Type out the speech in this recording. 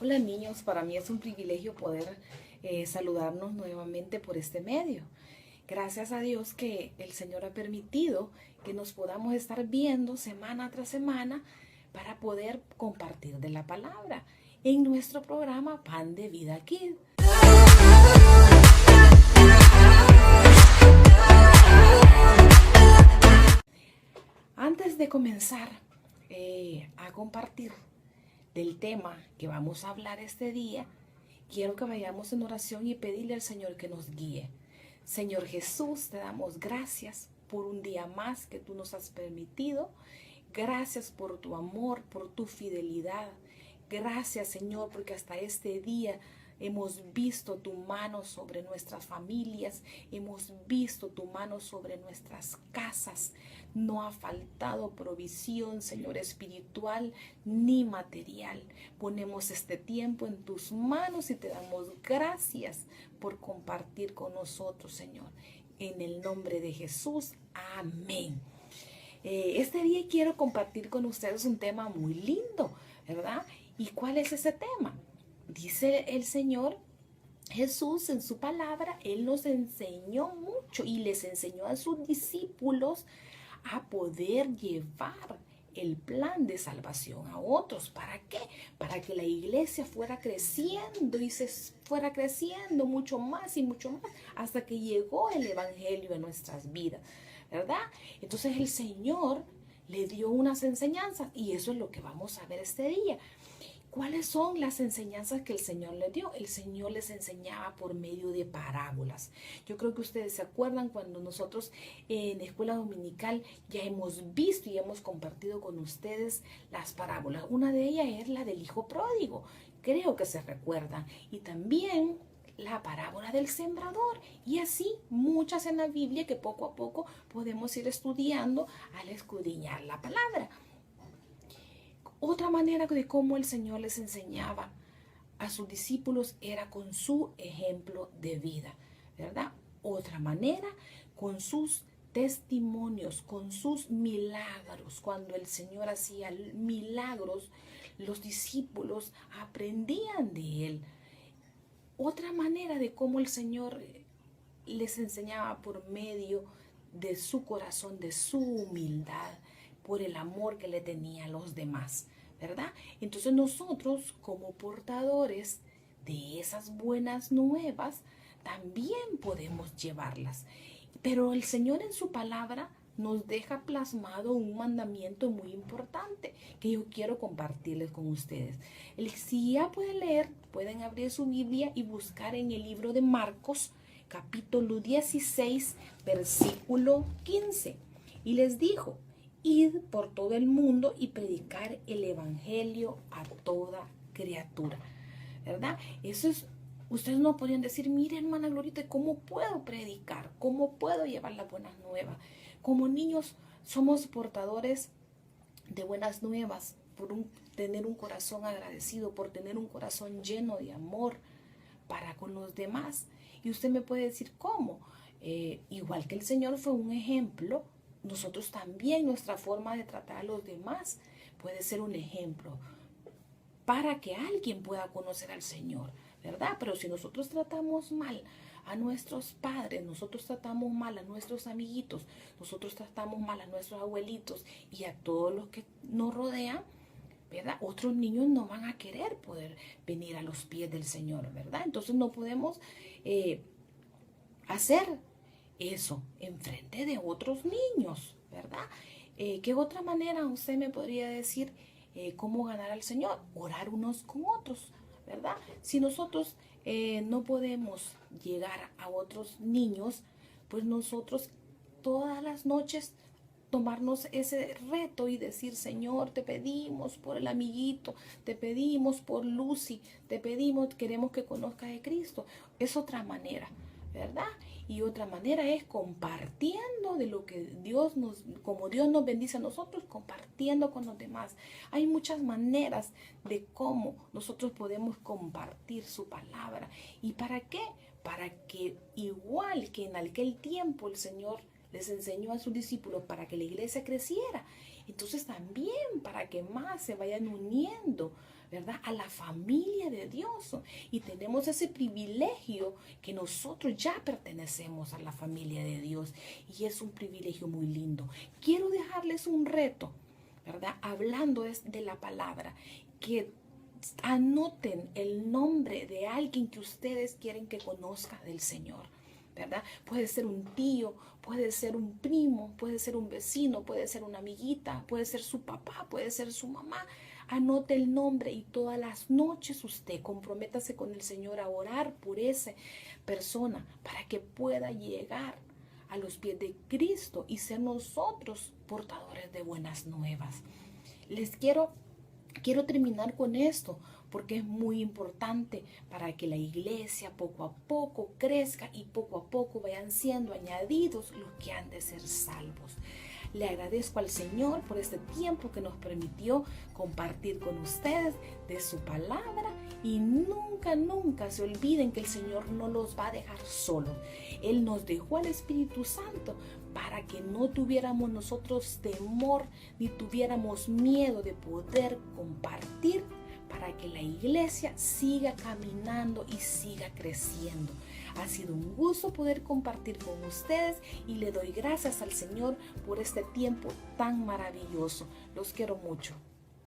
Hola niños, para mí es un privilegio poder saludarnos nuevamente por este medio. Gracias a Dios que el Señor ha permitido que nos podamos estar viendo semana tras semana para poder compartir de la palabra en nuestro programa Pan de Vida Kids. Antes de comenzar a compartir del tema que vamos a hablar este día, quiero que vayamos en oración y pedirle al Señor que nos guíe. Señor Jesús, te damos gracias por un día más que tú nos has permitido. Gracias por tu amor, por tu fidelidad. Gracias, Señor, porque hasta este día hemos visto tu mano sobre nuestras familias, hemos visto tu mano sobre nuestras casas. No ha faltado provisión, Señor, espiritual ni material. Ponemos este tiempo en tus manos y te damos gracias por compartir con nosotros, Señor. En el nombre de Jesús, amén. Este día quiero compartir con ustedes un tema muy lindo, ¿verdad? ¿Y cuál es ese tema? Dice el Señor Jesús en su palabra, Él nos enseñó mucho y les enseñó a sus discípulos a poder llevar el plan de salvación a otros. ¿Para qué? Para que la iglesia fuera creciendo y se fuera creciendo mucho más y mucho más hasta que llegó el evangelio en nuestras vidas, ¿verdad? Entonces el Señor le dio unas enseñanzas y eso es lo que vamos a ver este día. ¿Cuáles son las enseñanzas que el Señor les dio? El Señor les enseñaba por medio de parábolas. Yo creo que ustedes se acuerdan cuando nosotros en escuela dominical ya hemos visto y hemos compartido con ustedes las parábolas. Una de ellas es la del hijo pródigo. Creo que se recuerdan. Y también la parábola del sembrador. Y así muchas en la Biblia que poco a poco podemos ir estudiando al escudriñar la palabra. Otra manera de cómo el Señor les enseñaba a sus discípulos era con su ejemplo de vida, ¿verdad? Otra manera, con sus testimonios, con sus milagros. Cuando el Señor hacía milagros, los discípulos aprendían de Él. Otra manera de cómo el Señor les enseñaba por medio de su corazón, de su humildad, por el amor que le tenía a los demás, ¿verdad? Entonces nosotros como portadores de esas buenas nuevas también podemos llevarlas. Pero el Señor en su palabra nos deja plasmado un mandamiento muy importante que yo quiero compartirles con ustedes. Si ya pueden leer, pueden abrir su Biblia y buscar en el libro de Marcos, capítulo 16, versículo 15. Y les dijo: id por todo el mundo y predicar el evangelio a toda criatura, ¿verdad? Eso es, ustedes no podrían decir: mire, hermana Glorita, ¿cómo puedo predicar? ¿Cómo puedo llevar las buenas nuevas? Como niños somos portadores de buenas nuevas por tener un corazón agradecido, por tener un corazón lleno de amor para con los demás. Y usted me puede decir: ¿cómo? Igual que el Señor fue un ejemplo, nosotros también, nuestra forma de tratar a los demás puede ser un ejemplo para que alguien pueda conocer al Señor, ¿verdad? Pero si nosotros tratamos mal a nuestros padres, nosotros tratamos mal a nuestros amiguitos, nosotros tratamos mal a nuestros abuelitos y a todos los que nos rodean, ¿verdad? Otros niños no van a querer poder venir a los pies del Señor, ¿verdad? Entonces no podemos hacer eso en frente de otros niños, ¿verdad? ¿Qué otra manera usted me podría decir cómo ganar al Señor? Orar unos con otros, ¿verdad? Si nosotros no podemos llegar a otros niños, pues nosotros todas las noches tomarnos ese reto y decir: Señor, te pedimos por el amiguito, te pedimos por Lucy, te pedimos, queremos que conozcas a Cristo. Es otra manera, ¿verdad? Y otra manera es compartiendo de lo que como Dios nos bendice a nosotros, compartiendo con los demás. Hay muchas maneras de cómo nosotros podemos compartir su palabra. ¿Y para qué? Para que igual que en aquel tiempo el Señor les enseñó a sus discípulos para que la iglesia creciera, entonces también para que más se vayan uniendo, ¿verdad? A la familia de Dios. Y tenemos ese privilegio que nosotros ya pertenecemos a la familia de Dios. Y es un privilegio muy lindo. Quiero dejarles un reto, ¿verdad? Hablando de la palabra, que anoten el nombre de alguien que ustedes quieren que conozca del Señor, ¿verdad? Puede ser un tío, puede ser un primo, puede ser un vecino, puede ser una amiguita, puede ser su papá, puede ser su mamá. Anote el nombre y todas las noches usted comprométase con el Señor a orar por esa persona para que pueda llegar a los pies de Cristo y ser nosotros portadores de buenas nuevas. Les quiero terminar con esto porque es muy importante para que la iglesia poco a poco crezca y poco a poco vayan siendo añadidos los que han de ser salvos. Le agradezco al Señor por este tiempo que nos permitió compartir con ustedes de su palabra y nunca, nunca se olviden que el Señor no los va a dejar solos. Él nos dejó al Espíritu Santo para que no tuviéramos nosotros temor ni tuviéramos miedo de poder compartir, para que la iglesia siga caminando y siga creciendo. Ha sido un gusto poder compartir con ustedes y le doy gracias al Señor por este tiempo tan maravilloso. Los quiero mucho.